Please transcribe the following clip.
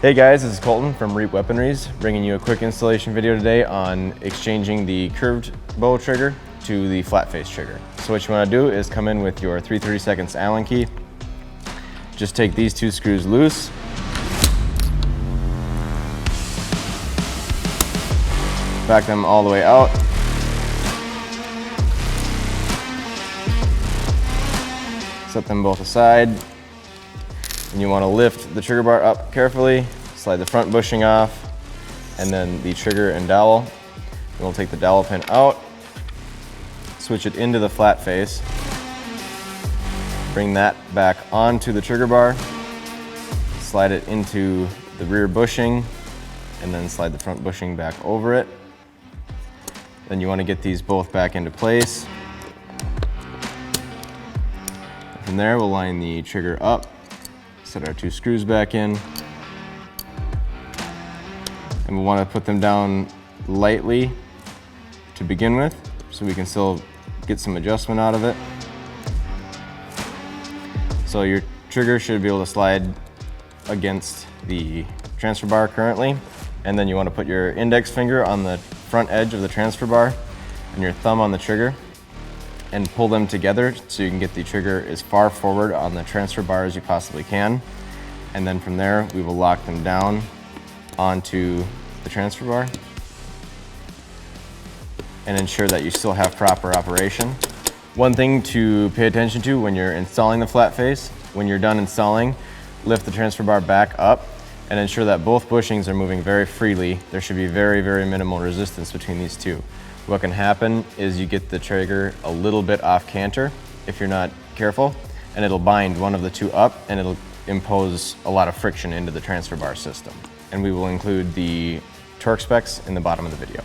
Hey guys, this is Colton from Weaponries, bringing you a quick installation video today on exchanging the curved bow trigger to the flat face trigger. So what you want to do is come in with your 3/32 Allen key. Just take these two screws loose. Back them all the way out. Set them both aside. And you want to lift the trigger bar up carefully, slide the front bushing off, and then the trigger and dowel. And we'll take the dowel pin out, switch it into the flat face, bring that back onto the trigger bar, slide it into the rear bushing, and then slide the front bushing back over it. Then you want to get these both back into place. From there, we'll line the trigger up, set our two screws back in, and we want to put them down lightly to begin with so we can still get some adjustment out of it. So your trigger should be able to slide against the transfer bar currently, and then you want to put your index finger on the front edge of the transfer bar and your thumb on the trigger and pull them together so you can get the trigger as far forward on the transfer bar as you possibly can. And then from there, we will lock them down onto the transfer bar and ensure that you still have proper operation. One thing to pay attention to when you're installing the flat face, when you're done installing, lift the transfer bar back up and ensure that both bushings are moving very freely. There should be very, very minimal resistance between these two. What can happen is you get the trigger a little bit off canter if you're not careful, and it'll bind one of the two up and it'll impose a lot of friction into the transfer bar system. And we will include the torque specs in the bottom of the video.